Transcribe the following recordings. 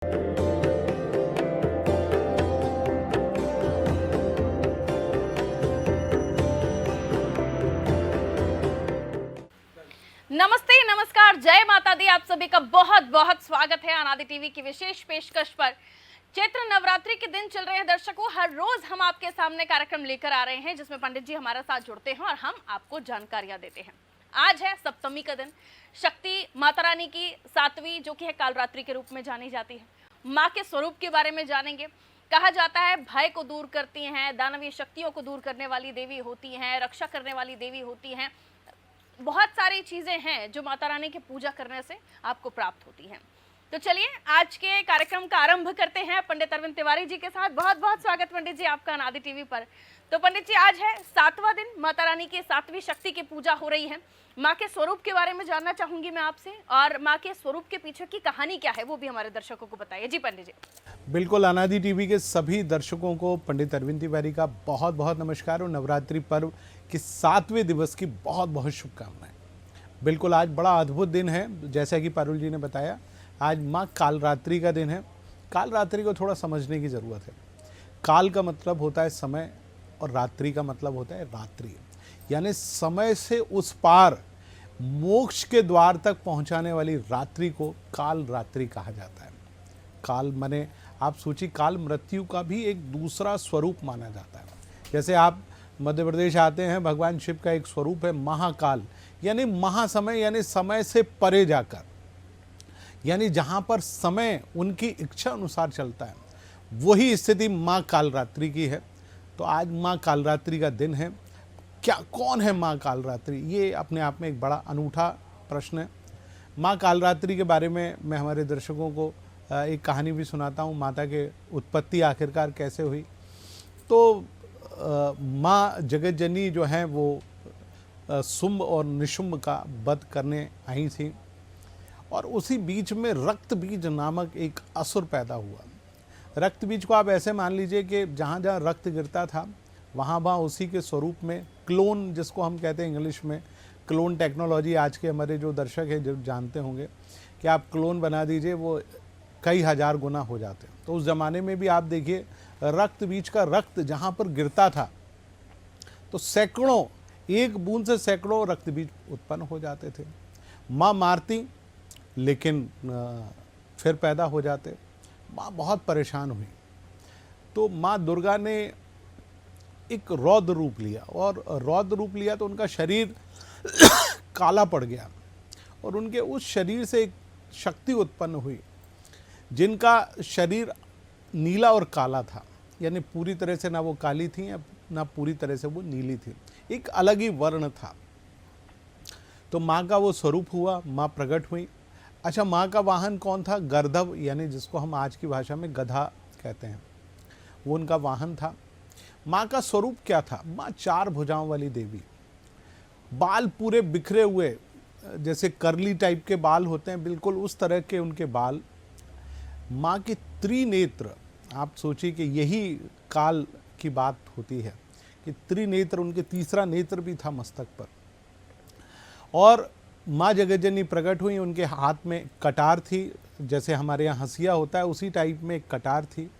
नमस्ते, नमस्कार, जय माता दी। आप सभी का बहुत बहुत स्वागत है अनादि टीवी की विशेष पेशकश पर। चैत्र नवरात्रि के दिन चल रहे हैं दर्शकों। हर रोज हम आपके सामने कार्यक्रम लेकर आ रहे हैं जिसमें पंडित जी हमारे साथ जुड़ते हैं और हम आपको जानकारियां देते हैं। आज है सप्तमी का दिन। शक्ति माता रानी की सातवीं जो कि है कालरात्रि के रूप में जानी जाती है। माँ के स्वरूप के बारे में जानेंगे। कहा जाता है भय को दूर करती हैं, दानवीय शक्तियों को दूर करने वाली देवी होती हैं, रक्षा करने वाली देवी होती हैं। बहुत सारी चीजें हैं जो माता रानी की पूजा करने से आपको प्राप्त होती हैं। तो चलिए आज के कार्यक्रम का आरंभ करते हैं पंडित अरविंद तिवारी जी के साथ। बहुत बहुत स्वागत पंडित जी आपका अनादि टीवी पर। तो पंडित जी आज है 7वां दिन, माता रानी की 7वीं शक्ति की पूजा हो रही है। माँ के स्वरूप के बारे में जानना चाहूंगी मैं आपसे, और माँ के स्वरूप के पीछे की कहानी क्या है वो भी हमारे दर्शकों को बताइए। जी पंडित जी। बिल्कुल, अनादि टीवी के सभी दर्शकों को पंडित अरविंद तिवारी का बहुत बहुत नमस्कार और नवरात्रि पर्व के 7वें दिवस की बहुत बहुत शुभकामनाएं। बिल्कुल, आज बड़ा अद्भुत दिन है। जैसा कि पारुल जी ने बताया, आज माँ कालरात्रि का दिन है। कालरात्रि को थोड़ा समझने की ज़रूरत है। काल का मतलब होता है समय और रात्रि का मतलब होता है रात्रि, यानी समय से उस पार मोक्ष के द्वार तक पहुंचाने वाली रात्रि को काल रात्रि कहा जाता है। काल माने आप सोचिए, काल मृत्यु का भी एक दूसरा स्वरूप माना जाता है। जैसे आप मध्य प्रदेश आते हैं, भगवान शिव का एक स्वरूप है महाकाल, यानी महासमय, यानी समय से परे जाकर, यानी जहाँ पर समय उनकी इच्छा अनुसार चलता है। वही स्थिति माँ कालरात्रि की है। तो आज माँ कालरात्रि का दिन है। क्या कौन है माँ कालरात्रि? ये अपने आप में एक बड़ा अनूठा प्रश्न है। माँ कालरात्रि के बारे में मैं हमारे दर्शकों को एक कहानी भी सुनाता हूँ। माता के उत्पत्ति आखिरकार कैसे हुई। तो माँ जगत जननी जो है वो शुंभ और निशुंभ का वध करने आई थी, और उसी बीच में रक्त बीज नामक एक असुर पैदा हुआ। रक्त बीज को आप ऐसे मान लीजिए कि जहाँ जहाँ रक्त गिरता था वहाँ वहाँ उसी के स्वरूप में क्लोन, जिसको हम कहते हैं इंग्लिश में क्लोन टेक्नोलॉजी, आज के हमारे जो दर्शक हैं जो जानते होंगे कि आप क्लोन बना दीजिए, वो कई हजार गुना हो जाते हैं। तो उस ज़माने में भी आप देखिए, रक्त बीज का रक्त जहाँ पर गिरता था तो सैकड़ों, एक बूंद से सैकड़ों रक्त बीज उत्पन्न हो जाते थे। माँ मारती लेकिन फिर पैदा हो जाते। माँ बहुत परेशान हुई। तो माँ दुर्गा ने एक रौद्र रूप लिया, और रौद्र रूप लिया तो उनका शरीर काला पड़ गया, और उनके उस शरीर से एक शक्ति उत्पन्न हुई जिनका शरीर नीला और काला था, यानी पूरी तरह से ना वो काली थी ना पूरी तरह से वो नीली थी, एक अलग ही वर्ण था। तो माँ का वो स्वरूप हुआ, माँ प्रकट हुई। अच्छा, माँ का वाहन कौन था? गर्दभ, यानी जिसको हम आज की भाषा में गधा कहते हैं, वो उनका वाहन था। माँ का स्वरूप क्या था? माँ 4 भुजाओं वाली देवी, बाल पूरे बिखरे हुए, जैसे करली टाइप के बाल होते हैं, बिल्कुल उस तरह के उनके बाल। माँ के त्रिनेत्र, आप सोचिए कि यही काल की बात होती है कि त्रिनेत्र, उनके तीसरा नेत्र भी था मस्तक पर। और माँ जगतजननी प्रकट हुई, उनके हाथ में कटार थी, जैसे हमारे यहाँ हंसिया होता है उसी टाइप में एक कटार थी।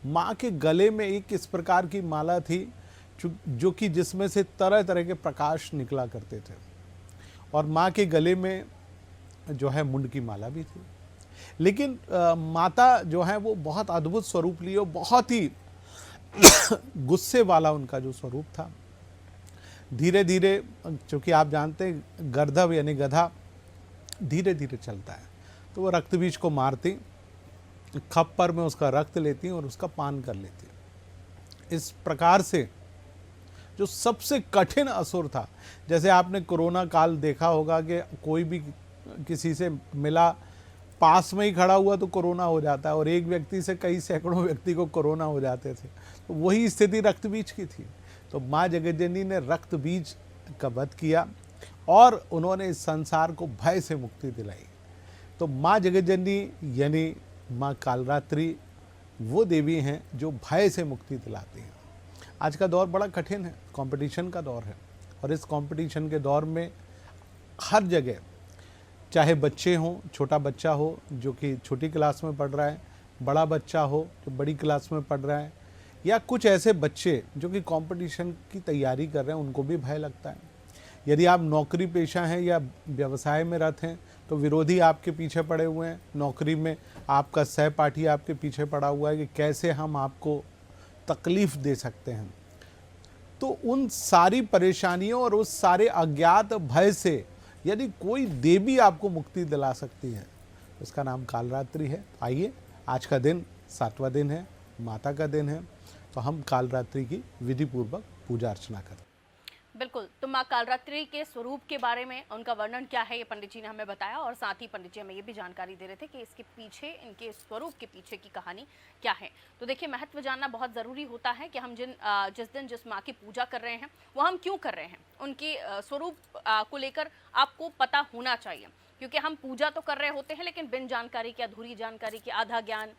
माँ के गले में एक इस प्रकार की माला थी जो कि जिसमें से तरह तरह के प्रकाश निकला करते थे, और माँ के गले में जो है मुंड की माला भी थी। लेकिन माता जो है वो बहुत अद्भुत स्वरूप लिए, बहुत ही गुस्से वाला उनका जो स्वरूप था। धीरे धीरे, चूँकि आप जानते हैं गर्दभ यानी गधा धीरे धीरे चलता है, तो वो रक्त बीज को मारती, खप्पर में उसका रक्त लेती और उसका पान कर लेती। इस प्रकार से जो सबसे कठिन असुर था, जैसे आपने कोरोना काल देखा होगा कि कोई भी किसी से मिला, पास में ही खड़ा हुआ तो कोरोना हो जाता है, और एक व्यक्ति से कई सैकड़ों व्यक्ति को कोरोना हो जाते थे। तो वही स्थिति रक्त बीज की थी। तो माँ जगतजननी ने रक्त बीज का वध किया और उन्होंने इस संसार को भय से मुक्ति दिलाई। तो माँ जगतजननी यानी माँ कालरात्रि वो देवी हैं जो भय से मुक्ति दिलाती हैं। आज का दौर बड़ा कठिन है, कंपटीशन का दौर है, और इस कंपटीशन के दौर में हर जगह, चाहे बच्चे हों, छोटा बच्चा हो जो कि छोटी क्लास में पढ़ रहा है, बड़ा बच्चा हो जो बड़ी क्लास में पढ़ रहा है, या कुछ ऐसे बच्चे जो कि कंपटीशन की तैयारी कर रहे हैं, उनको भी भय लगता है। यदि आप नौकरी पेशा हैं या व्यवसाय में रत हैं तो विरोधी आपके पीछे पड़े हुए हैं, नौकरी में आपका सहपाठी आपके पीछे पड़ा हुआ है कि कैसे हम आपको तकलीफ दे सकते हैं। तो उन सारी परेशानियों और उस सारे अज्ञात भय से यदि कोई देवी आपको मुक्ति दिला सकती है, उसका नाम कालरात्रि है। आइए, आज का दिन 7वां दिन है, माता का दिन है, तो हम कालरात्रि की विधि पूर्वक पूजा अर्चना करते हैं। बिल्कुल, तो माँ कालरात्रि के स्वरूप के बारे में, उनका वर्णन क्या है, ये पंडित जी ने हमें बताया, और साथ ही पंडित जी हमें ये भी जानकारी दे रहे थे कि इसके पीछे, इनके स्वरूप के पीछे की कहानी क्या है। तो देखिए, महत्व जानना बहुत ज़रूरी होता है कि हम जिस दिन जिस माँ की पूजा कर रहे हैं वो हम क्यों कर रहे हैं, उनके स्वरूप को लेकर आपको पता होना चाहिए। क्योंकि हम पूजा तो कर रहे होते हैं लेकिन बिन जानकारी के, अधूरी जानकारी के, आधा ज्ञान,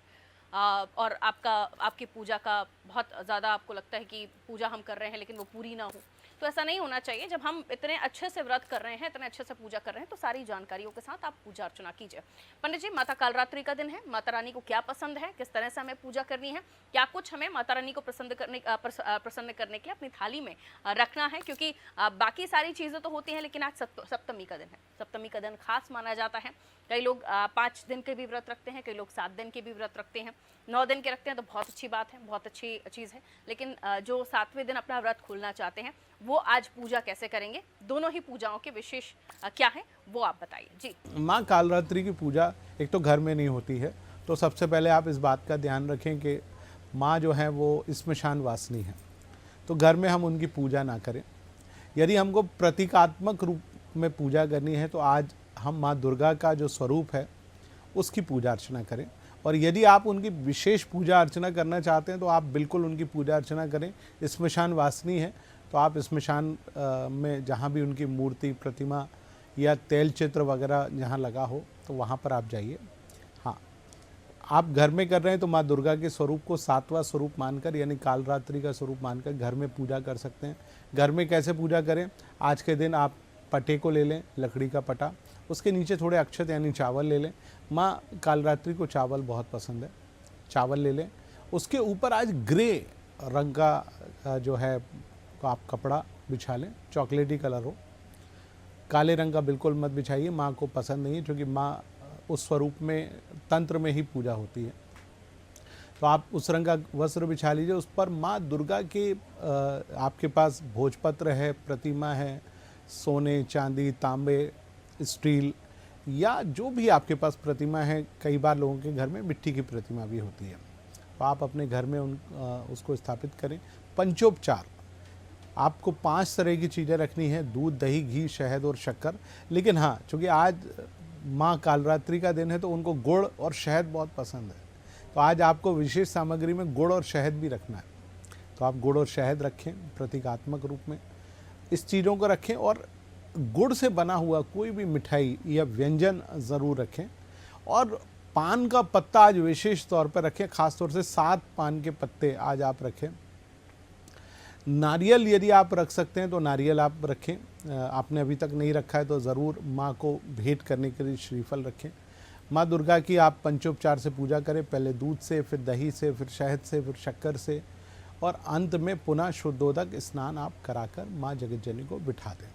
और आपकी पूजा का बहुत ज़्यादा आपको लगता है कि पूजा हम कर रहे हैं लेकिन वो पूरी ना हो, तो ऐसा नहीं होना चाहिए। जब हम इतने अच्छे से व्रत कर रहे हैं, इतने अच्छे से पूजा कर रहे हैं, तो सारी जानकारियों के साथ आप पूजा अर्चना कीजिए। पंडित जी, माता कालरात्रि का दिन है, माता रानी को क्या पसंद है, किस तरह से हमें पूजा करनी है, क्या कुछ हमें माता रानी को प्रसन्न करने के लिए अपनी थाली में रखना है, क्योंकि बाकी सारी चीज़ें तो होती हैं लेकिन आज सप्तमी का दिन है। सप्तमी का दिन खास माना जाता है। कई लोग 5 दिन के भी व्रत रखते हैं, कई लोग 7 दिन के भी व्रत रखते हैं, 9 दिन के रखते हैं, तो बहुत अच्छी बात है, बहुत अच्छी चीज़ है। लेकिन जो 7वें दिन अपना व्रत खोलना चाहते हैं, वो आज पूजा कैसे करेंगे, दोनों ही पूजाओं के विशेष क्या है, वो आप बताइए जी। माँ कालरात्रि की पूजा एक तो घर में नहीं होती है, तो सबसे पहले आप इस बात का ध्यान रखें कि माँ जो है वो स्मशान वासिनी है, तो घर में हम उनकी पूजा ना करें। यदि हमको प्रतीकात्मक रूप में पूजा करनी है तो आज हम माँ दुर्गा का जो स्वरूप है उसकी पूजा अर्चना करें। और यदि आप उनकी विशेष पूजा अर्चना करना चाहते हैं तो आप बिल्कुल उनकी पूजा अर्चना करें। स्मशान वासिनी है तो आप स्मशान में जहाँ भी उनकी मूर्ति, प्रतिमा या तेल चित्र वगैरह जहाँ लगा हो तो वहाँ पर आप जाइए। हाँ, आप घर में कर रहे हैं तो माँ दुर्गा के स्वरूप को 7वां स्वरूप मानकर, यानी कालरात्रि का स्वरूप मानकर घर में पूजा कर सकते हैं। घर में कैसे पूजा करें? आज के दिन आप पटे को ले लें, लकड़ी का पटा, उसके नीचे थोड़े अक्षत यानी चावल ले लें। माँ कालरात्रि को चावल बहुत पसंद है, चावल ले लें। उसके ऊपर आज ग्रे रंग का जो है तो आप कपड़ा बिछा लें, चॉकलेटी कलर हो, काले रंग का बिल्कुल मत बिछाइए, माँ को पसंद नहीं है, क्योंकि माँ उस स्वरूप में तंत्र में ही पूजा होती है। तो आप उस रंग का वस्त्र बिछा लीजिए। उस पर माँ दुर्गा के आपके पास भोजपत्र है, प्रतिमा है, सोने, चांदी, तांबे, स्टील या जो भी आपके पास प्रतिमा है, कई बार लोगों के घर में मिट्टी की प्रतिमा भी होती है, तो आप अपने घर में उसको स्थापित करें। पंचोपचार, आपको 5 तरह की चीज़ें रखनी है, दूध, दही, घी, शहद और शक्कर। लेकिन हाँ, चूँकि आज माँ कालरात्रि का दिन है तो उनको गुड़ और शहद बहुत पसंद है, तो आज आपको विशेष सामग्री में गुड़ और शहद भी रखना है। तो आप गुड़ और शहद रखें प्रतीकात्मक रूप में, इस चीज़ों को रखें। और गुड़ से बना हुआ कोई भी मिठाई या व्यंजन ज़रूर रखें। और पान का पत्ता आज विशेष तौर पर रखें, ख़ासतौर से 7 पान के पत्ते आज आप रखें। नारियल यदि आप रख सकते हैं तो नारियल आप रखें, आपने अभी तक नहीं रखा है तो ज़रूर माँ को भेंट करने के लिए श्रीफल रखें। माँ दुर्गा की आप पंचोपचार से पूजा करें, पहले दूध से, फिर दही से, फिर शहद से, फिर शक्कर से, और अंत में पुनः शुद्धोदक स्नान आप कराकर माँ जगतजननी को बिठा दें।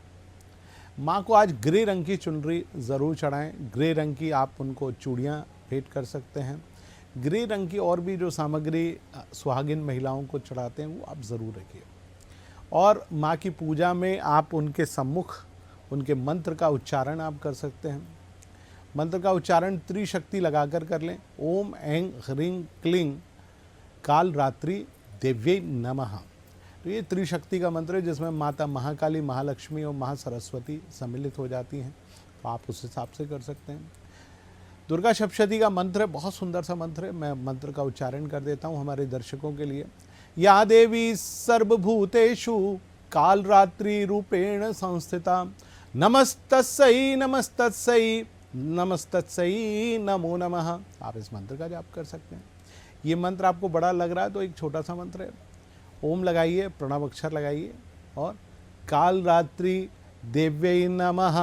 माँ को आज ग्रे रंग की चुनरी ज़रूर चढ़ाएं, ग्रे रंग की आप उनको चूड़ियाँ भेंट कर सकते हैं। ग्रे रंग की और भी जो सामग्री सुहागिन महिलाओं को चढ़ाते हैं वो आप ज़रूर रखिए। और माँ की पूजा में आप उनके सम्मुख उनके मंत्र का उच्चारण आप कर सकते हैं। मंत्र का उच्चारण त्रिशक्ति लगाकर कर लें। ओम ऐं ह्रीं क्लीं कालरात्रि देव्यै नमः। तो ये त्रिशक्ति का मंत्र है जिसमें माता महाकाली, महालक्ष्मी और महासरस्वती सम्मिलित हो जाती हैं, तो आप उस हिसाब से कर सकते हैं। दुर्गा सप्तशती का मंत्र है, बहुत सुंदर सा मंत्र है, मैं मंत्र का उच्चारण कर देता हूँ हमारे दर्शकों के लिए। या देवी सर्वभूतेषु कालरात्रि रूपेण संस्थिता नमस्तस्यै नमस्तस्यै नमस्तस्यै नमो नमः। आप इस मंत्र का जाप कर सकते हैं। ये मंत्र आपको बड़ा लग रहा है तो एक छोटा सा मंत्र है, ओम लगाइए, प्रणव अक्षर लगाइए और कालरात्रि देव्यै नमः।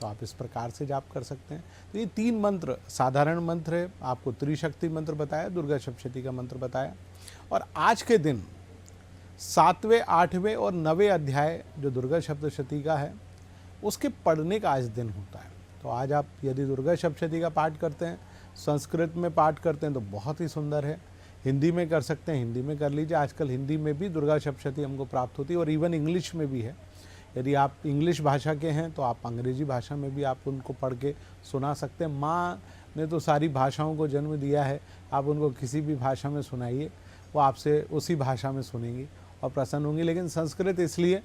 तो आप इस प्रकार से जाप कर सकते हैं। तो ये 3 मंत्र साधारण मंत्र है, आपको त्रिशक्ति मंत्र बताया, दुर्गा सप्तशती का मंत्र बताया, और आज के दिन 7वें, 8वें और 9वें अध्याय जो दुर्गा सप्तशती का है उसके पढ़ने का आज दिन होता है। तो आज आप यदि दुर्गा सप्तशती का पाठ करते हैं, संस्कृत में पाठ करते हैं तो बहुत ही सुंदर है, हिंदी में कर सकते हैं, हिंदी में कर लीजिए। आजकल हिंदी में भी दुर्गा सप्तशती हमको प्राप्त होती है और इवन इंग्लिश में भी है। यदि आप इंग्लिश भाषा के हैं तो आप अंग्रेजी भाषा में भी आप उनको पढ़ के सुना सकते हैं। माँ ने तो सारी भाषाओं को जन्म दिया है, आप उनको किसी भी भाषा में सुनाइए, वो आपसे उसी भाषा में सुनेंगी और प्रसन्न होंगी। लेकिन संस्कृत इसलिए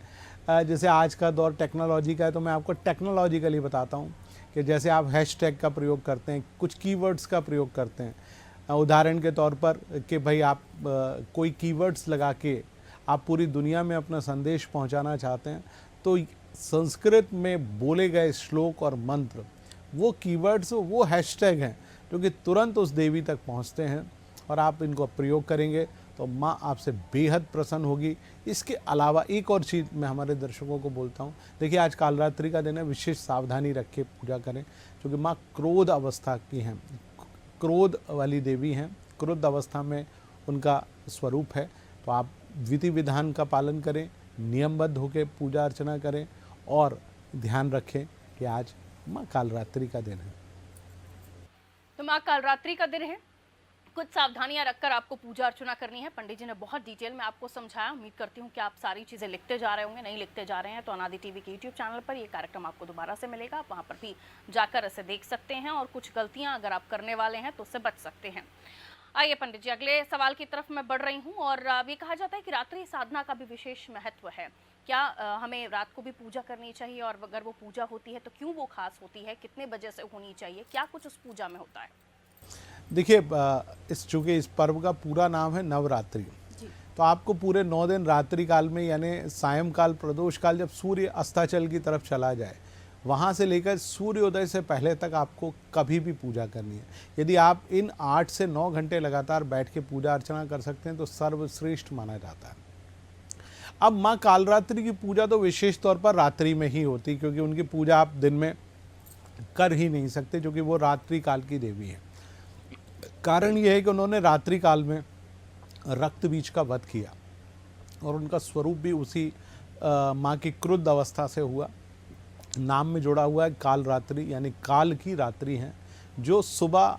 जैसे आज का दौर टेक्नोलॉजी का है तो मैं आपको टेक्नोलॉजिकली बताता हूँ कि जैसे आप हैशटैग का प्रयोग करते हैं, कुछ कीवर्ड्स का प्रयोग करते हैं, उदाहरण के तौर पर कि भाई आप कोई कीवर्ड्स लगा के आप पूरी दुनिया में अपना संदेश पहुंचाना चाहते हैं, तो संस्कृत में बोले गए श्लोक और मंत्र वो कीवर्ड्स, वो हैशटैग हैं जो कि तुरंत उस देवी तक पहुंचते हैं और आप इनको प्रयोग करेंगे तो माँ आपसे बेहद प्रसन्न होगी। इसके अलावा एक और चीज़ मैं हमारे दर्शकों को बोलता हूँ, देखिए आज कालरात्रि का दिन है, विशेष सावधानी रख के पूजा करें क्योंकि माँ क्रोध अवस्था की हैं, क्रोध वाली देवी हैं, क्रोध अवस्था में उनका स्वरूप है। तो आप विधि विधान का पालन करें, नियमबद्ध होकर पूजा अर्चना करें और ध्यान रखें कि आज माँ कालरात्रि का दिन है। तो माँ कालरात्रि का दिन है, कुछ सावधानियां रखकर आपको पूजा अर्चना करनी है। पंडित जी ने बहुत डिटेल में आपको समझाया। उम्मीद करती हूँ कि आप सारी चीज़ें लिखते जा रहे होंगे। नहीं लिखते जा रहे हैं तो अनादि टीवी के यूट्यूब चैनल पर ये कार्यक्रम आपको दोबारा से मिलेगा, आप वहाँ पर भी जाकर इसे देख सकते हैं और कुछ गलतियाँ अगर आप करने वाले हैं तो उससे बच सकते हैं। आइए पंडित जी, अगले सवाल की तरफ मैं बढ़ रही हूँ। और अब ये कहा जाता है कि रात्रि साधना का भी विशेष महत्व है। क्या हमें रात को भी पूजा करनी चाहिए, और अगर वो पूजा होती है तो क्यों वो खास होती है, कितने बजे से होनी चाहिए, क्या कुछ उस पूजा में होता है? देखिए चूँकि इस पर्व का पूरा नाम है नवरात्रि, तो आपको पूरे 9 दिन रात्रि काल में यानी सायंकाल प्रदोष काल जब सूर्य अस्ताचल की तरफ चला जाए वहाँ से लेकर सूर्योदय से पहले तक आपको कभी भी पूजा करनी है। यदि आप इन 8 से 9 घंटे लगातार बैठ के पूजा अर्चना कर सकते हैं तो सर्वश्रेष्ठ माना जाता है। अब माँ कालरात्रि की पूजा तो विशेष तौर पर रात्रि में ही होती, क्योंकि उनकी पूजा आप दिन में कर ही नहीं सकते, क्योंकि वो रात्रि काल की देवी है। कारण यह है कि उन्होंने रात्रि काल में रक्त बीज का वध किया और उनका स्वरूप भी उसी माँ की क्रुद्ध अवस्था से हुआ। नाम में जुड़ा हुआ है कालरात्रि, यानी काल की रात्रि हैं जो सुबह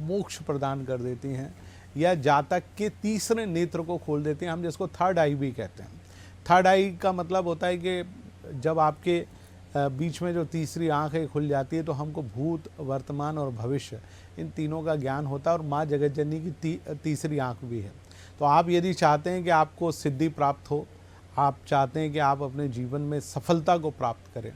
मोक्ष प्रदान कर देती हैं या जातक के तीसरे नेत्र को खोल देती हैं। हम जिसको थर्ड आई भी कहते हैं। थर्ड आई का मतलब होता है कि जब आपके बीच में जो तीसरी आँख है खुल जाती है तो हमको भूत, वर्तमान और भविष्य इन तीनों का ज्ञान होता है और माँ जगत जननी की तीसरी आँख भी है। तो आप यदि चाहते हैं कि आपको सिद्धि प्राप्त हो, आप चाहते हैं कि आप अपने जीवन में सफलता को प्राप्त करें,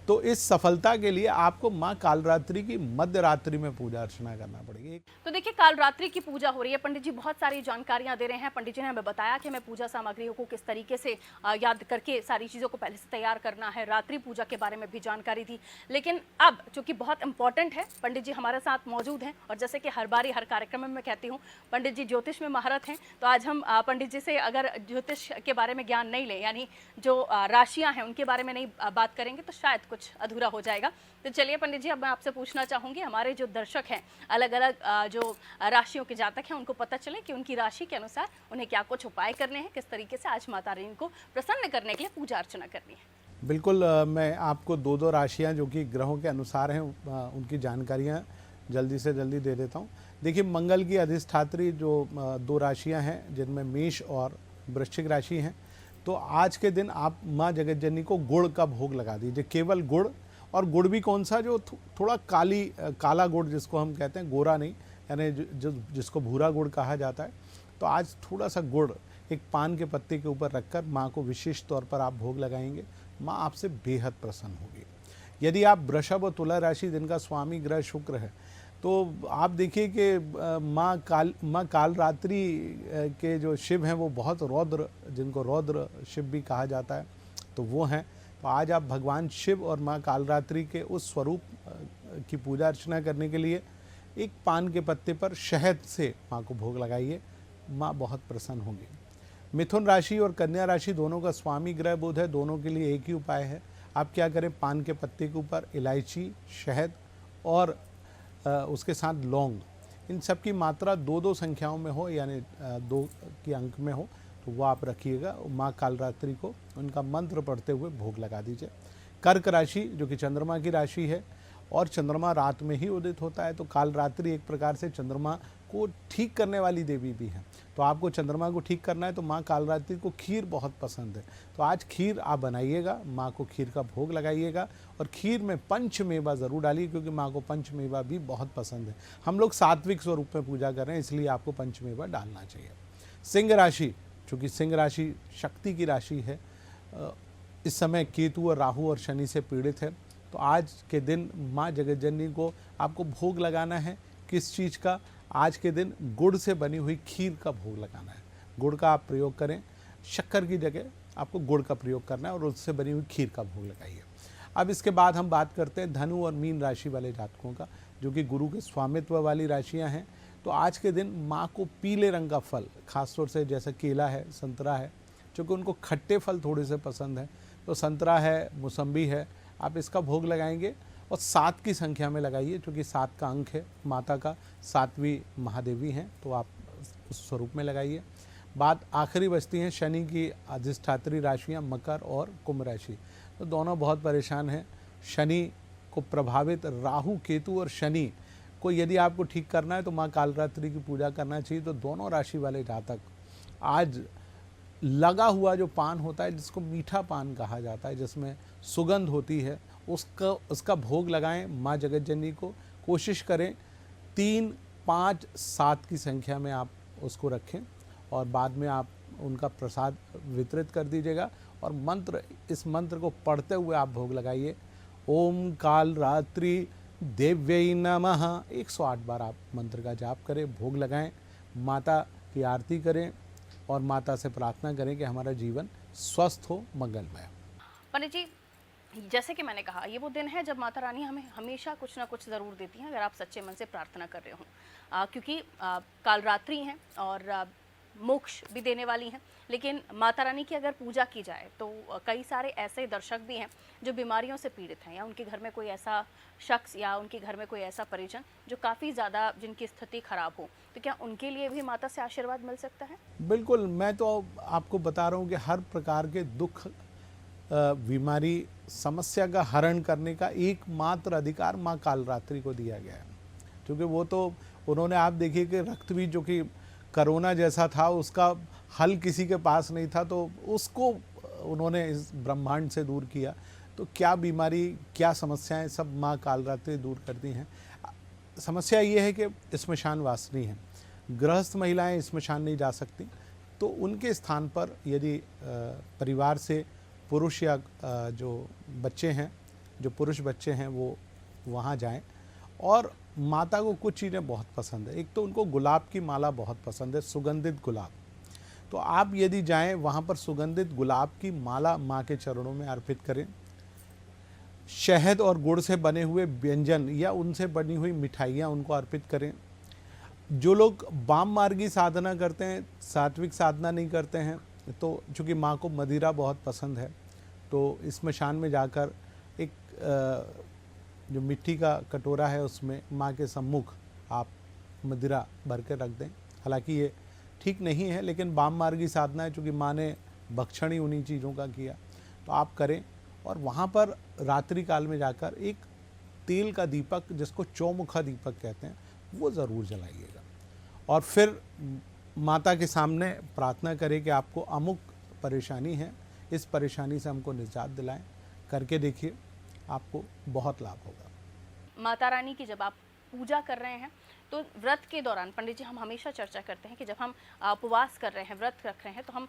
तो इस सफलता के लिए आपको माँ कालरात्रि की मध्य रात्रि में पूजा अर्चना करना पड़ेगी। तो देखिए कालरात्रि की पूजा हो रही है, पंडित जी बहुत सारी जानकारियां दे रहे हैं। पंडित जी ने हमें बताया कि हमें पूजा सामग्रियों को किस तरीके से याद करके सारी चीज़ों को पहले से तैयार करना है, रात्रि पूजा के बारे में भी जानकारी दी। लेकिन अब चूंकि बहुत इंपॉर्टेंट है, पंडित जी हमारे साथ मौजूद हैं और जैसे कि हर बारी हर कार्यक्रम में मैं कहती हूँ पंडित जी ज्योतिष में महारत हैं, तो आज हम पंडित जी से अगर ज्योतिष के बारे में ज्ञान नहीं लें, यानी जो राशियाँ हैं उनके बारे में नहीं बात करेंगे तो शायद कुछ अधूरा हो जाएगा। तो चलिए पंडित जी, अब मैं आपसे पूछना चाहूँगी, हमारे जो दर्शक हैं अलग अलग जो राशियों के जातक हैं उनको पता चले कि उनकी राशि के अनुसार उन्हें क्या कुछ उपाय करने हैं, किस तरीके से आज माता रानी को प्रसन्न करने के लिए पूजा अर्चना करनी है। बिल्कुल, मैं आपको दो राशियां जो कि ग्रहों के अनुसार हैं उनकी जानकारियां जल्दी से जल्दी दे देता हूं। देखिए, मंगल की अधिष्ठात्री जो 2 राशियां हैं जिनमें मेष और वृश्चिक राशि हैं, तो आज के दिन आप माँ जगत जननी को गुड़ का भोग लगा दीजिए, केवल गुड़। और गुड़ भी कौन सा, जो थोड़ा काला गुड़ जिसको हम कहते हैं, गोरा नहीं, यानी जिसको भूरा गुड़ कहा जाता है। तो आज थोड़ा सा गुड़ एक पान के पत्ते के ऊपर रखकर माँ को विशेष तौर पर आप भोग लगाएंगे, माँ आपसे बेहद प्रसन्न होगी। यदि आप वृषभ और तुला राशि जिनका स्वामी ग्रह शुक्र है, तो आप देखिए कि माँ कालरात्रि के जो शिव हैं वो बहुत रौद्र, जिनको रौद्र शिव भी कहा जाता है, तो वो हैं। तो आज आप भगवान शिव और माँ कालरात्रि के उस स्वरूप की पूजा अर्चना करने के लिए एक पान के पत्ते पर शहद से माँ को भोग लगाइए, माँ बहुत प्रसन्न होगी। मिथुन राशि और कन्या राशि दोनों का स्वामी ग्रह बुध है, दोनों के लिए एक ही उपाय है। आप क्या करें, पान के पत्ते के ऊपर इलायची, शहद और उसके साथ लौंग, इन सब की मात्रा 2-2 संख्याओं में हो, यानी 2 के अंक में हो, तो वो आप रखिएगा। माँ कालरात्रि को उनका मंत्र पढ़ते हुए भोग लगा दीजिए। कर्क राशि जो कि चंद्रमा की राशि है और चंद्रमा रात में ही उदित होता है, तो कालरात्रि एक प्रकार से चंद्रमा को ठीक करने वाली देवी भी है। तो आपको चंद्रमा को ठीक करना है तो माँ कालरात्रि को खीर बहुत पसंद है, तो आज खीर आप बनाइएगा, माँ को खीर का भोग लगाइएगा और खीर में पंचमेवा ज़रूर डालिए, क्योंकि माँ को पंचमेवा भी बहुत पसंद है। हम लोग सात्विक स्वरूप में पूजा कर रहे हैं, इसलिए आपको पंचमेवा डालना चाहिए। सिंह राशि, चूँकि सिंह राशि शक्ति की राशि है, इस समय केतु और राहु और शनि से पीड़ित है, तो आज के दिन माँ जगतजननी को आपको भोग लगाना है। किस चीज़ का? आज के दिन गुड़ से बनी हुई खीर का भोग लगाना है। गुड़ का आप प्रयोग करें, शक्कर की जगह आपको गुड़ का प्रयोग करना है और उससे बनी हुई खीर का भोग लगाइए। अब इसके बाद हम बात करते हैं धनु और मीन राशि वाले जातकों का, जो कि गुरु के स्वामित्व वाली राशियां हैं। तो आज के दिन माँ को पीले रंग का फल, खासतौर से जैसे केला है, संतरा है, क्योंकि उनको खट्टे फल थोड़े से पसंद है, तो संतरा है, मौसम्बी है, आप इसका भोग लगाएंगे और 7 की संख्या में लगाइए, क्योंकि 7 का अंक है, माता का 7वीं महादेवी हैं, तो आप उस स्वरूप में लगाइए। बात आखिरी बचती हैं शनि की अधिष्ठात्री राशियां मकर और कुंभ राशि, तो दोनों बहुत परेशान हैं। शनि को प्रभावित राहु, केतु और शनि को यदि आपको ठीक करना है तो माँ कालरात्रि की पूजा करना चाहिए। तो दोनों राशि वाले जातक आज लगा हुआ जो पान होता है, जिसको मीठा पान कहा जाता है, जिसमें सुगंध होती है, उसका भोग लगाएं माँ जगतजननी को। कोशिश करें 3, 5, 7 की संख्या में आप उसको रखें और बाद में आप उनका प्रसाद वितरित कर दीजिएगा और इस मंत्र को पढ़ते हुए आप भोग लगाइए। ओम कालरात्रि देव्यै नमः 108 बार आप मंत्र का जाप करें, भोग लगाएं, माता की आरती करें और माता से प्रार्थना करें कि हमारा जीवन स्वस्थ हो, मंगलमय। पंडित जी, जैसे कि मैंने कहा, ये वो दिन है जब माता रानी हमें हमेशा कुछ ना कुछ ज़रूर देती हैं, अगर आप सच्चे मन से प्रार्थना कर रहे हो, क्योंकि कालरात्रि हैं और मोक्ष भी देने वाली हैं। लेकिन माता रानी की अगर पूजा की जाए तो कई सारे ऐसे दर्शक भी हैं जो बीमारियों से पीड़ित हैं, या उनके घर में कोई ऐसा शख्स या उनके घर में कोई ऐसा परिजन जो काफ़ी ज़्यादा जिनकी स्थिति खराब हो, तो क्या उनके लिए भी माता से आशीर्वाद मिल सकता है? बिल्कुल, मैं तो आपको बता रहा हूँ कि हर प्रकार के दुख, बीमारी, समस्या का हरण करने का एकमात्र अधिकार माँ कालरात्रि को दिया गया है, क्योंकि वो तो उन्होंने, आप देखिए कि रक्त भी जो कि कोरोना जैसा था, उसका हल किसी के पास नहीं था, तो उसको उन्होंने इस ब्रह्मांड से दूर किया। तो क्या बीमारी, क्या समस्याएं, सब माँ कालरात्रि दूर करती हैं। समस्या ये है कि स्मशान वासिनी है, गृहस्थ महिलाएं स्मशान नहीं जा सकती, तो उनके स्थान पर यदि परिवार से पुरुष या जो बच्चे हैं, जो पुरुष बच्चे हैं, वो वहाँ जाएं। और माता को कुछ चीज़ें बहुत पसंद है। एक तो उनको गुलाब की माला बहुत पसंद है, सुगंधित गुलाब, तो आप यदि जाएं वहाँ पर सुगंधित गुलाब की माला माँ के चरणों में अर्पित करें। शहद और गुड़ से बने हुए व्यंजन या उनसे बनी हुई मिठाइयाँ उनको अर्पित करें। जो लोग वाम मार्गी साधना करते हैं, सात्विक साधना नहीं करते हैं, तो चूँकि माँ को मदिरा बहुत पसंद है, तो स्मशान में जाकर एक जो मिट्टी का कटोरा है उसमें माँ के सम्मुख आप मदिरा भर के रख दें। हालांकि ये ठीक नहीं है, लेकिन वाम मार्गी साधना है, चूँकि माँ ने भक्षण ही उन्हीं चीज़ों का किया, तो आप करें। और वहाँ पर रात्रि काल में जाकर एक तेल का दीपक, जिसको चौमुखा दीपक कहते हैं, वो ज़रूर जलाइएगा और फिर माता के सामने प्रार्थना करें कि आपको अमुक परेशानी है, इस परेशानी से हमको निजात दिलाएं। करके देखिए, आपको बहुत लाभ होगा। माता रानी की जब आप पूजा कर रहे हैं तो व्रत के दौरान पंडित जी हम हमेशा चर्चा करते हैं कि जब हम उपवास कर रहे हैं, व्रत रख रहे हैं, तो हम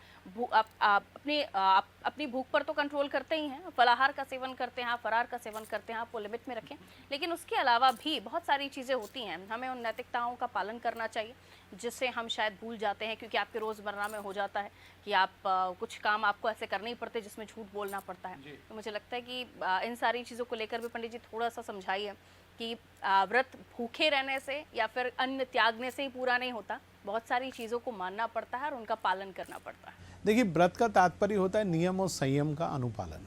अपनी भूख पर तो कंट्रोल करते ही हैं, फलाहार का सेवन करते हैं, फरार का सेवन करते हैं, आप वो लिमिट में रखें। लेकिन उसके अलावा भी बहुत सारी चीज़ें होती हैं, हमें उन नैतिकताओं का पालन करना चाहिए, जिससे हम शायद भूल जाते हैं, क्योंकि आपके रोज़मर्रा में हो जाता है कि आप कुछ काम आपको ऐसे करने ही पड़ते जिसमें झूठ बोलना पड़ता है। तो मुझे लगता है कि इन सारी चीज़ों को लेकर भी पंडित जी थोड़ा सा समझाइए कि व्रत भूखे रहने से या फिर अन्न त्यागने से ही पूरा नहीं होता, बहुत सारी चीज़ों को मानना पड़ता है और उनका पालन करना पड़ता है। देखिए, व्रत का तात्पर्य होता है नियम और संयम का अनुपालन।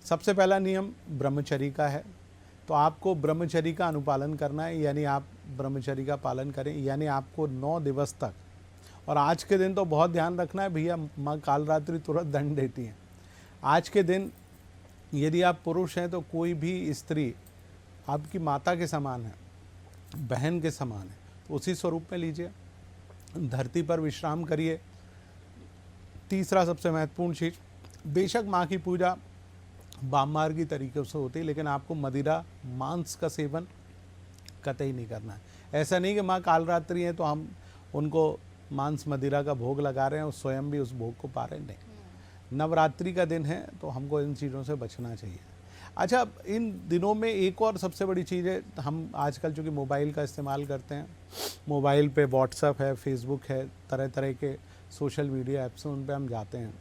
सबसे पहला नियम ब्रह्मचर्य का है, तो आपको ब्रह्मचर्य का अनुपालन करना है, यानी आप ब्रह्मचर्य का पालन करें, यानी आपको 9 दिवस तक। और आज के दिन तो बहुत ध्यान रखना है भैया, माँ कालरात्रि तुरंत दंड देती हैं। आज के दिन यदि आप पुरुष हैं तो कोई भी स्त्री आपकी माता के समान है, बहन के समान है, तो उसी स्वरूप में लीजिए। धरती पर विश्राम करिए। तीसरा सबसे महत्वपूर्ण चीज़, बेशक माँ की पूजा वाममार्गी की तरीके से होती है, लेकिन आपको मदिरा मांस का सेवन कतई नहीं करना है। ऐसा नहीं कि माँ कालरात्रि है तो हम उनको मांस मदिरा का भोग लगा रहे हैं और स्वयं भी उस भोग को पा रहे हैं, नहीं। नवरात्रि का दिन है तो हमको इन चीज़ों से बचना चाहिए। अच्छा, इन दिनों में एक और सबसे बड़ी चीज़ है, हम आजकल चूँकि मोबाइल का इस्तेमाल करते हैं, मोबाइल पे व्हाट्सएप है, फेसबुक है, तरह तरह के सोशल मीडिया ऐप्स हैं, उन पे हम जाते हैं,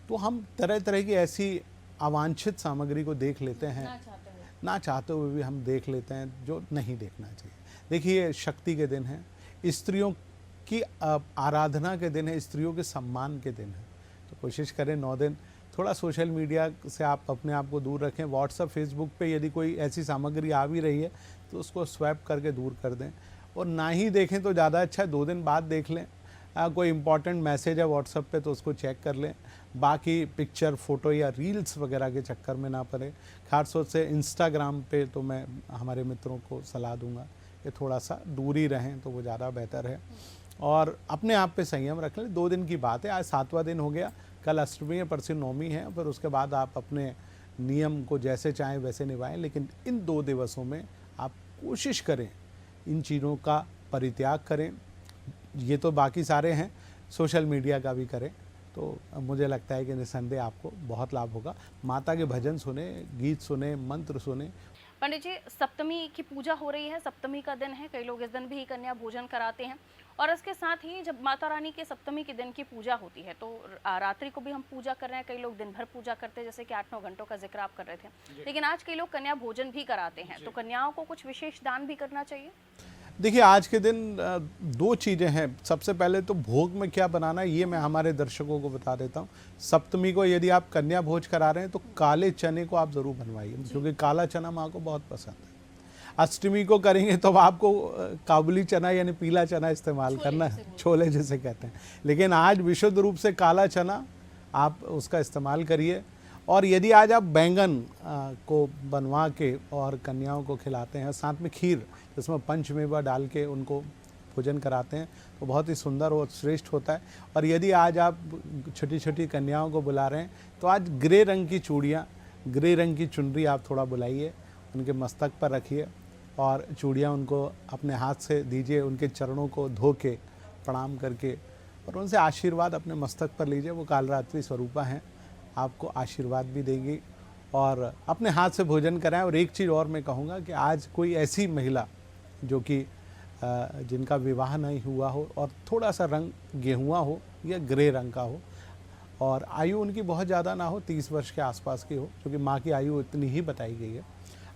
तो हम तरह तरह की ऐसी अवांछित सामग्री को देख लेते हैं, ना चाहते हुए भी हम देख लेते हैं, जो नहीं देखना चाहिए। देखिए, शक्ति के दिन है, स्त्रियों की आराधना के दिन है, स्त्रियों के सम्मान के दिन है, तो कोशिश करें 9 दिन थोड़ा सोशल मीडिया से आप अपने आप को दूर रखें। व्हाट्सएप फेसबुक पे यदि कोई ऐसी सामग्री आ भी रही है तो उसको स्वैप करके दूर कर दें, और ना ही देखें तो ज़्यादा अच्छा है, 2 दिन बाद देख लें। कोई इंपॉर्टेंट मैसेज है व्हाट्सएप पे तो उसको चेक कर लें। बाकी पिक्चर, फ़ोटो या रील्स वगैरह के चक्कर में ना पड़े। खासतौर से इंस्टाग्राम पे तो मैं हमारे मित्रों को सलाह दूंगा कि थोड़ा सा दूरी रहें तो वो ज़्यादा बेहतर है, और अपने आप पे संयम रख लें। 2 दिन की बात है, आज 7वां दिन हो गया, कल अष्टमी है, परसों नवमी है, फिर उसके बाद आप अपने नियम को जैसे चाहें वैसे निभाएं, लेकिन इन 2 दिवसों में आप कोशिश करें इन चीज़ों का परित्याग करें। ये तो बाकी सारे हैं, सोशल मीडिया का भी करें, तो मुझे लगता है कि निस्संदेह आपको बहुत लाभ होगा। माता के भजन सुने, गीत सुने, मंत्र सुने। पंडित जी, सप्तमी की पूजा हो रही है, सप्तमी का दिन है, कई लोग इस दिन भी कन्या भोजन कराते हैं, और इसके साथ ही जब माता रानी के सप्तमी के दिन की पूजा होती है तो रात्रि को भी हम पूजा कर रहे हैं, कई लोग दिन भर पूजा करते हैं, जैसे कि 8-9 घंटों का जिक्र आप कर रहे थे, लेकिन आज कई लोग कन्या भोजन भी कराते हैं, तो कन्याओं को कुछ विशेष दान भी करना चाहिए? देखिए, आज के दिन 2 चीज़ें हैं। सबसे पहले तो भोग में क्या बनाना है ये मैं हमारे दर्शकों को बता देता हूँ। सप्तमी को यदि आप कन्या भोज करा रहे हैं तो काले चने को आप ज़रूर बनवाइए, क्योंकि काला चना माँ को बहुत पसंद है। अष्टमी को करेंगे तो आपको काबुली चना यानी पीला चना इस्तेमाल करना है, छोले जिसे कहते हैं, लेकिन आज विशुद्ध रूप से काला चना आप उसका इस्तेमाल करिए। और यदि आज आप बैंगन को बनवा के और कन्याओं को खिलाते हैं, साथ में खीर जिसमें पंचमेवा डाल के उनको भोजन कराते हैं, तो बहुत ही सुंदर और श्रेष्ठ होता है। और यदि आज आप छोटी छोटी कन्याओं को बुला रहे हैं तो आज ग्रे रंग की चूड़ियाँ, ग्रे रंग की चुनरी आप थोड़ा बुलाइए, उनके मस्तक पर रखिए और चूड़ियाँ उनको अपने हाथ से दीजिए, उनके चरणों को धो के प्रणाम करके और उनसे आशीर्वाद अपने मस्तक पर लीजिए। वो कालरात्रि स्वरूपा हैं, आपको आशीर्वाद भी देंगी, और अपने हाथ से भोजन कराएं। और एक चीज़ और मैं कहूँगा कि आज कोई ऐसी महिला जो कि जिनका विवाह नहीं हुआ हो और थोड़ा सा रंग गेहुआ हो या ग्रे रंग का हो, और आयु उनकी बहुत ज़्यादा ना हो, 30 वर्ष के आसपास की हो, क्योंकि माँ की आयु इतनी ही बताई गई है,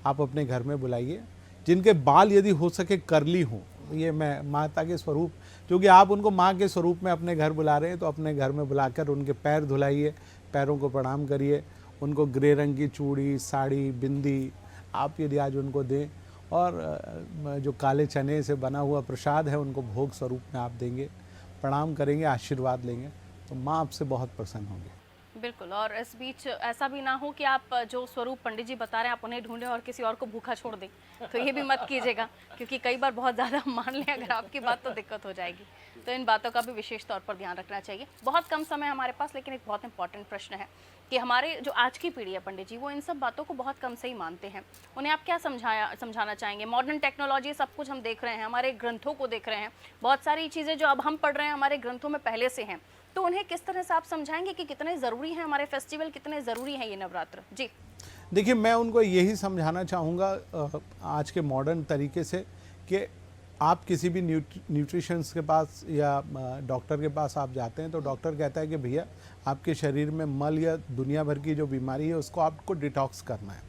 आप अपने घर में बुलाइए। जिनके बाल यदि हो सके करली हों, ये मैं माता के स्वरूप, क्योंकि आप उनको माँ के स्वरूप में अपने घर बुला रहे हैं, तो अपने घर में बुलाकर उनके पैर धुलाइए, पैरों को प्रणाम करिए, उनको ग्रे रंग की चूड़ी, साड़ी, बिंदी आप यदि आज उनको दें, और जो काले चने से बना हुआ प्रसाद है उनको भोग स्वरूप में आप देंगे, प्रणाम करेंगे, आशीर्वाद लेंगे, तो माँ आपसे बहुत प्रसन्न होंगी। बिल्कुल, और इस बीच ऐसा भी ना हो कि आप जो स्वरूप पंडित जी बता रहे हैं आप उन्हें ढूंढें और किसी और को भूखा छोड़ दें, तो ये भी मत कीजिएगा, क्योंकि कई बार बहुत ज़्यादा मान लें अगर आपकी बात तो दिक्कत हो जाएगी। तो इन बातों का भी विशेष तौर पर ध्यान रखना चाहिए। बहुत कम समय हमारे पास, लेकिन एक बहुत इंपॉर्टेंट प्रश्न है कि हमारे जो आज की पीढ़ी है पंडित जी, वो इन सब बातों को बहुत कम से ही मानते हैं। उन्हें आप क्या समझाना चाहेंगे? मॉडर्न टेक्नोलॉजी सब कुछ हम देख रहे हैं, हमारे ग्रंथों को देख रहे हैं, बहुत सारी चीज़ें जो अब हम पढ़ रहे हैं हमारे ग्रंथों में पहले से हैं, तो उन्हें किस तरह से आप समझाएंगे कि कितने ज़रूरी हैं हमारे फेस्टिवल, कितने ज़रूरी हैं ये नवरात्र? जी देखिए, मैं उनको यही समझाना चाहूँगा आज के मॉडर्न तरीके से कि आप किसी भी न्यूट्रिशंस के पास या डॉक्टर के पास आप जाते हैं तो डॉक्टर कहता है कि भैया आपके शरीर में मल या दुनिया भर की जो बीमारी है उसको आपको डिटॉक्स करना है,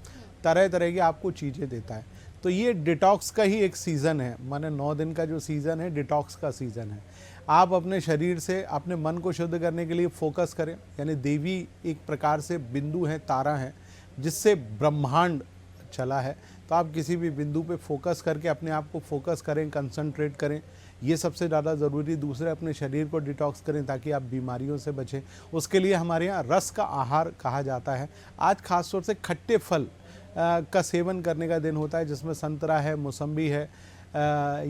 तरह तरह की आपको चीज़ें देता है। तो ये डिटॉक्स का ही एक सीज़न है, माने 9 दिन का जो सीज़न है डिटॉक्स का सीज़न है। आप अपने शरीर से अपने मन को शुद्ध करने के लिए फोकस करें, यानी देवी एक प्रकार से बिंदु हैं, तारा हैं, जिससे ब्रह्मांड चला है। तो आप किसी भी बिंदु पे फोकस करके अपने आप को फोकस करें, कंसंट्रेट करें, ये सबसे ज़्यादा ज़रूरी। दूसरे, अपने शरीर को डिटॉक्स करें ताकि आप बीमारियों से बचें। उसके लिए हमारे यहाँ रस का आहार कहा जाता है। आज खास तौर से खट्टे फल का सेवन करने का दिन होता है, जिसमें संतरा है, मौसम्बी है,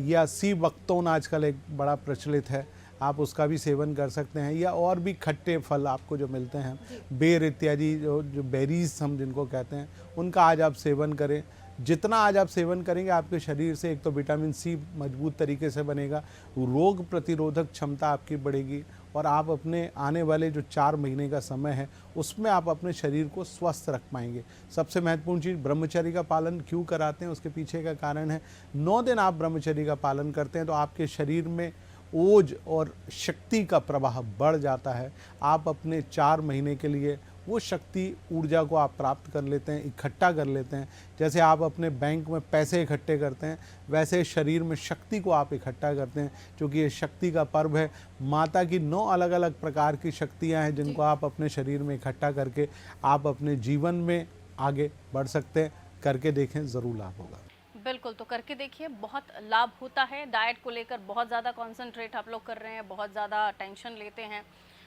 या सी बकतौन आजकल एक बड़ा प्रचलित है, आप उसका भी सेवन कर सकते हैं। या और भी खट्टे फल आपको जो मिलते हैं, बेर इत्यादि, जो बेरीज हम जिनको कहते हैं, उनका आज आप सेवन करें। जितना आज आप सेवन करेंगे, आपके शरीर से एक तो विटामिन सी मजबूत तरीके से बनेगा, रोग प्रतिरोधक क्षमता आपकी बढ़ेगी, और आप अपने आने वाले जो 4 महीने का समय है, उसमें आप अपने शरीर को स्वस्थ रख पाएंगे। सबसे महत्वपूर्ण चीज़, ब्रह्मचर्य का पालन क्यों कराते हैं, उसके पीछे का कारण है 9 दिन आप ब्रह्मचर्य का पालन करते हैं तो आपके शरीर में ओज और शक्ति का प्रवाह बढ़ जाता है। आप अपने 4 महीने के लिए वो शक्ति, ऊर्जा को आप प्राप्त कर लेते हैं, इकट्ठा कर लेते हैं। जैसे आप अपने बैंक में पैसे इकट्ठे करते हैं, वैसे शरीर में शक्ति को आप इकट्ठा करते हैं, क्योंकि ये शक्ति का पर्व है। माता की 9 अलग अलग प्रकार की शक्तियाँ हैं, जिनको आप अपने शरीर में इकट्ठा करके आप अपने जीवन में आगे बढ़ सकते हैं। करके देखें, ज़रूर लाभ होगा। बिल्कुल, तो करके देखिए, बहुत लाभ होता है। डाइट को लेकर बहुत ज़्यादा कंसंट्रेट आप लोग कर रहे हैं, बहुत ज़्यादा टेंशन लेते हैं।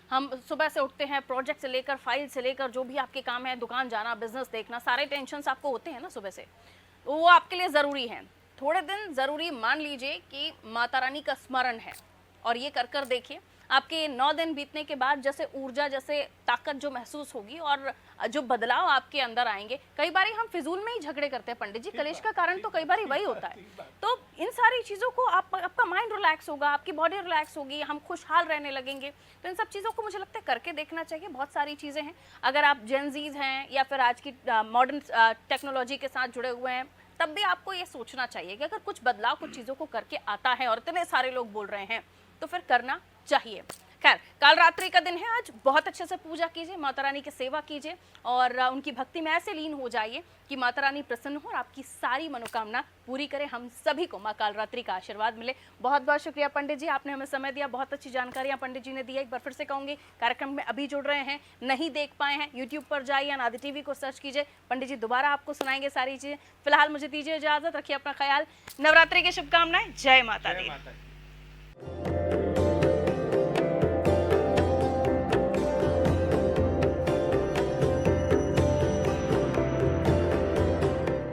हम सुबह से उठते हैं, प्रोजेक्ट से लेकर, फाइल से लेकर, जो भी आपके काम है, दुकान जाना, बिजनेस देखना, सारे टेंशन्स आपको होते हैं ना सुबह से, तो वो आपके लिए ज़रूरी है। थोड़े दिन ज़रूरी मान लीजिए कि माता रानी का स्मरण है, और ये कर देखिए, आपके 9 दिन बीतने के बाद जैसे ऊर्जा, जैसे ताकत जो महसूस होगी, और जो बदलाव आपके अंदर आएंगे। कई बार हम फिजूल में ही झगड़े करते हैं पंडित जी, कलेश का कारण तो कई बार वही होता है। तो इन सारी चीज़ों को आपका माइंड रिलैक्स होगा, आपकी बॉडी रिलैक्स होगी, हम खुशहाल रहने लगेंगे। तो इन सब चीज़ों को मुझे लगता है करके देखना चाहिए। बहुत सारी चीज़ें हैं, अगर आप जेनजीज हैं या फिर आज की मॉडर्न टेक्नोलॉजी के साथ जुड़े हुए हैं, तब भी आपको ये सोचना चाहिए कि अगर कुछ बदलाव कुछ चीज़ों को करके आता है और इतने सारे लोग बोल रहे हैं, तो फिर करना चाहिए। खैर, काल रात्रि का दिन है, आज बहुत अच्छे से पूजा कीजिए, माता रानी की सेवा कीजिए, और उनकी भक्ति में ऐसे लीन हो जाइए कि माता रानी प्रसन्न हो और आपकी सारी मनोकामना पूरी करें। हम सभी को माँ काल रात्रि का आशीर्वाद मिले। बहुत बहुत शुक्रिया पंडित जी, आपने हमें समय दिया, बहुत अच्छी जानकारियाँ पंडित जी ने दी है। एक बार फिर से कहूँगी, कार्यक्रम में अभी जुड़ रहे हैं, नहीं देख पाए हैं, यूट्यूब पर जाइए, अनादि टीवी को सर्च कीजिए, पंडित जी दोबारा आपको सुनाएंगे सारी चीज़ें। फिलहाल मुझे दीजिए इजाज़त, रखिए अपना ख्याल, नवरात्रि की शुभकामनाएं, जय माता दी।